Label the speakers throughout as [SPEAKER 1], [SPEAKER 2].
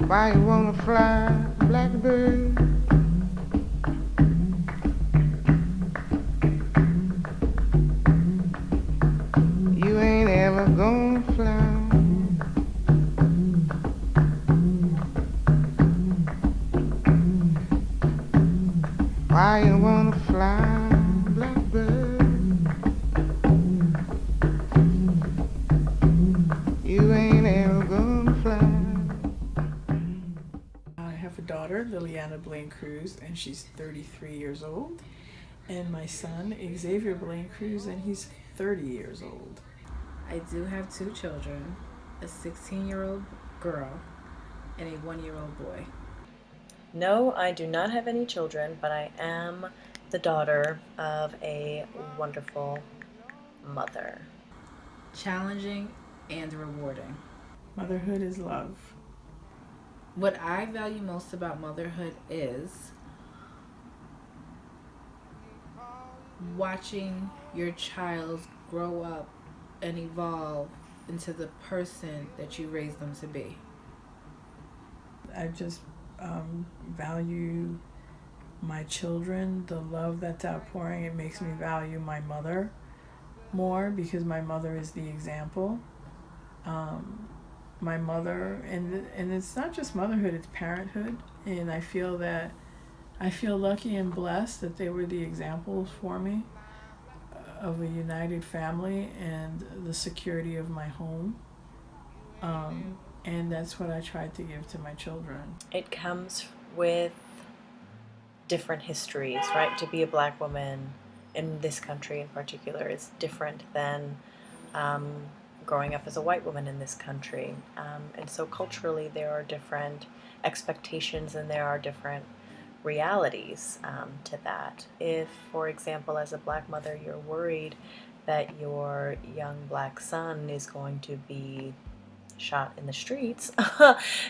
[SPEAKER 1] Why you wanna fly, blackbird? You ain't ever gonna fly. Why you wanna fly, blackbird? You ain't ever gonna fly.
[SPEAKER 2] I have a daughter, Liliana Blaine Cruz, and she's 33 years old. And my son, Xavier Blaine Cruz, and he's 30 years old.
[SPEAKER 3] I do have two children, a 16-year-old girl and a 1-year-old boy.
[SPEAKER 4] No, I do not have any children, but I am the daughter of a wonderful mother.
[SPEAKER 3] Challenging and rewarding.
[SPEAKER 2] Motherhood is love.
[SPEAKER 3] What I value most about motherhood is watching your child grow up and evolve into the person that you raised them to be.
[SPEAKER 2] I just value my children, the love that's outpouring. It makes me value my mother more because my mother is the example. My mother, and it's not just motherhood, it's parenthood. And I feel lucky and blessed that they were the examples for me of a united family and the security of my home. And that's what I tried to give to my children.
[SPEAKER 4] It comes with different histories, right? To be a black woman in this country in particular is different than growing up as a white woman in this country. And so culturally there are different expectations and there are different realities to that. If, for example, as a black mother, you're worried that your young black son is going to be shot in the streets,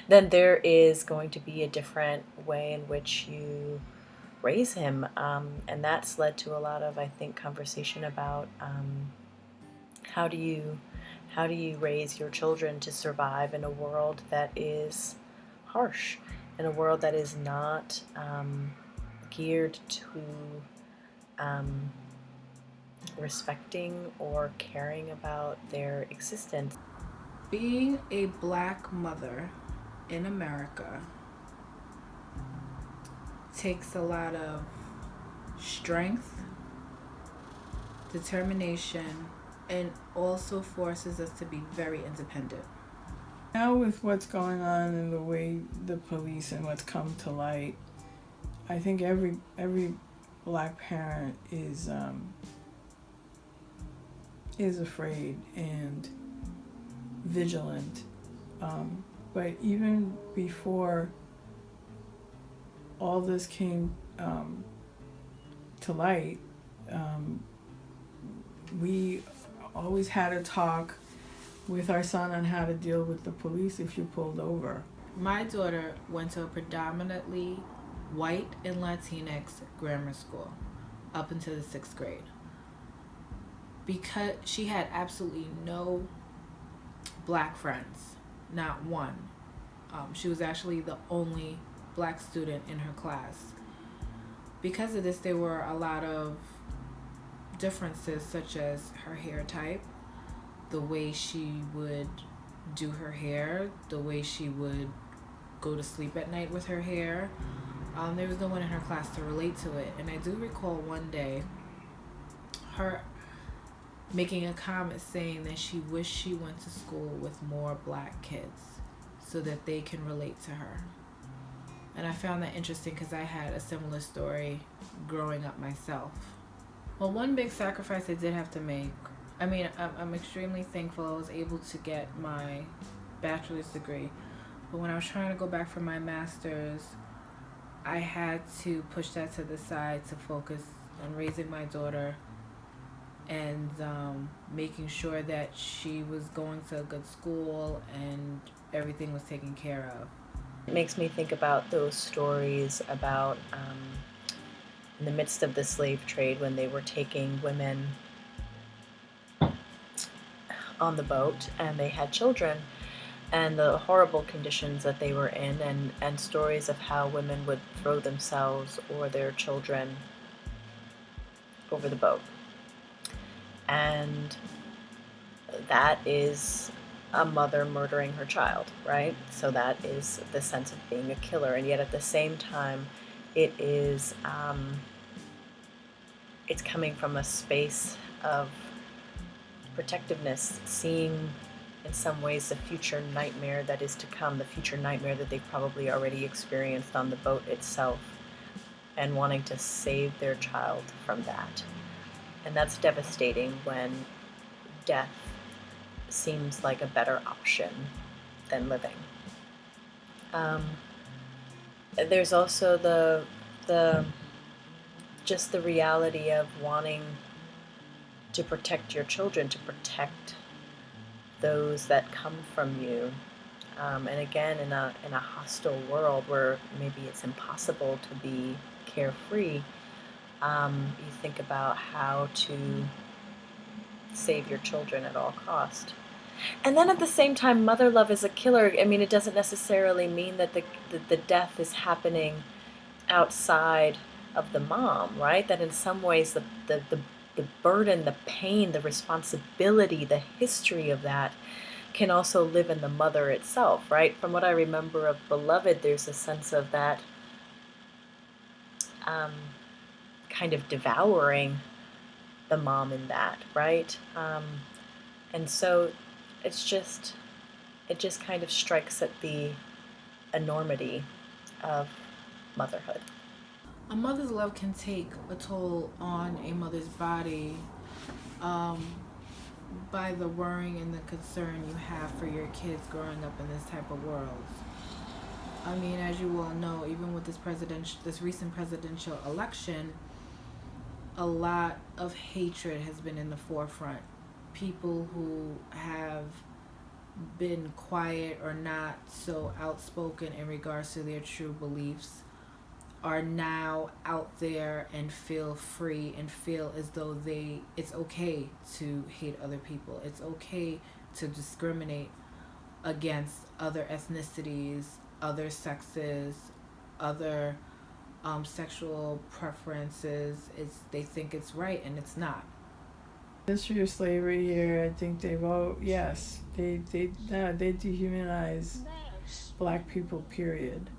[SPEAKER 4] then there is going to be a different way in which you raise him. And that's led to a lot of, I think, conversation about how do you raise your children to survive in a world that is harsh, in a world that is not geared to respecting or caring about their existence.
[SPEAKER 3] Being a black mother in America takes a lot of strength, determination, and also forces us to be very independent.
[SPEAKER 2] Now with what's going on and the way the police and what's come to light, I think every black parent is afraid and vigilant. But even before all this came to light, we always had a talk with our son on how to deal with the police if you pulled over.
[SPEAKER 3] My daughter went to a predominantly white and Latinx grammar school up until the 6th grade. Because she had absolutely no black friends, not one. She was actually the only black student in her class. Because of this, there were a lot of differences, such as her hair type, the way she would do her hair, the way she would go to sleep at night with her hair. There was no one in her class to relate to it. And I do recall one day her making a comment saying that she wished she went to school with more black kids so that they can relate to her. And I found that interesting because I had a similar story growing up myself. Well, one big sacrifice I did have to make, I mean, I'm extremely thankful I was able to get my bachelor's degree. But when I was trying to go back for my master's, I had to push that to the side to focus on raising my daughter and making sure that she was going to a good school and everything was taken care of.
[SPEAKER 4] It makes me think about those stories about in the midst of the slave trade when they were taking women on the boat, and they had children, and the horrible conditions that they were in, and stories of how women would throw themselves or their children over the boat. And that is a mother murdering her child, right? So that is the sense of being a killer. And yet at the same time, it is, it's coming from a space of protectiveness, seeing in some ways the future nightmare that is to come, the future nightmare that they've probably already experienced on the boat itself, and wanting to save their child from that. And that's devastating when death seems like a better option than living. There's also the just the reality of wanting to protect your children, to protect those that come from you. And again, in a hostile world where maybe it's impossible to be carefree, you think about how to save your children at all cost. And then at the same time, mother love is a killer. I mean, it doesn't necessarily mean that the death is happening outside of the mom, right? That in some ways the burden, the pain, the responsibility, the history of that can also live in the mother itself, right? From what I remember of Beloved, there's a sense of that kind of devouring the mom in that, right? And so it just kind of strikes at the enormity of motherhood.
[SPEAKER 3] A mother's love can take a toll on a mother's body by the worrying and the concern you have for your kids growing up in this type of world. I mean, as you all know, even with this recent presidential election, a lot of hatred has been in the forefront. People who have been quiet or not so outspoken in regards to their true beliefs are now out there and feel free and feel as though it's okay to hate other people. It's okay to discriminate against other ethnicities, other sexes, other sexual preferences. They think it's right and it's not.
[SPEAKER 2] History of slavery here, I think they vote yes. They dehumanize black people, period.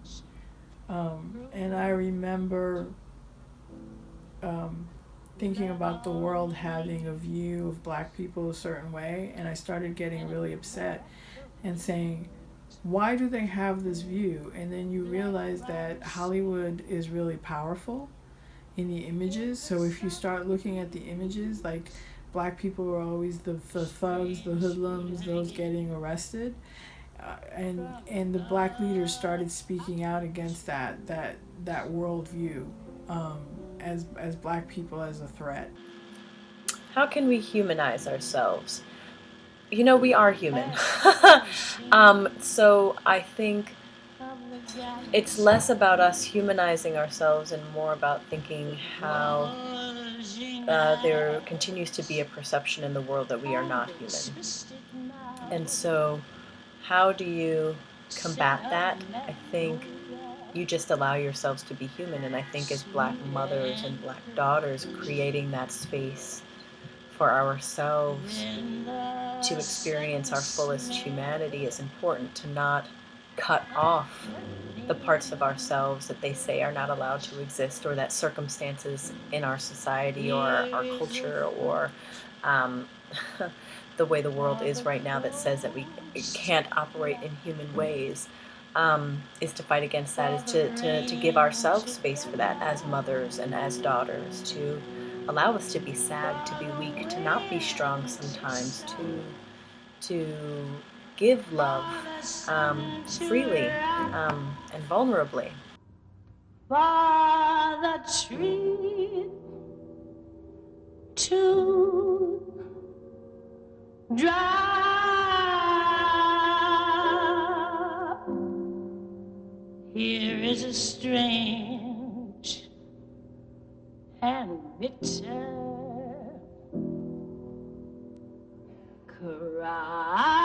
[SPEAKER 2] And I remember thinking about the world having a view of black people a certain way, and I started getting really upset and saying, why do they have this view? And then you realize that Hollywood is really powerful in the images. So if you start looking at the images, like black people were always the thugs, the hoodlums, those getting arrested. And the black leaders started speaking out against that worldview as black people as a threat.
[SPEAKER 4] How can we humanize ourselves? You know, we are human. So I think it's less about us humanizing ourselves and more about thinking how there continues to be a perception in the world that we are not human. And so how do you combat that? I think you just allow yourselves to be human. And I think as black mothers and black daughters, creating that space for ourselves to experience our fullest humanity is important, to not cut off the parts of ourselves that they say are not allowed to exist, or that circumstances in our society or our culture or the way the world is right now that says that we can't operate in human ways, is to fight against that, is to give ourselves space for that as mothers and as daughters, to allow us to be sad, to be weak, to not be strong sometimes, to give love freely and vulnerably.
[SPEAKER 5] For the tree to drop. Here is a strange and bitter cry.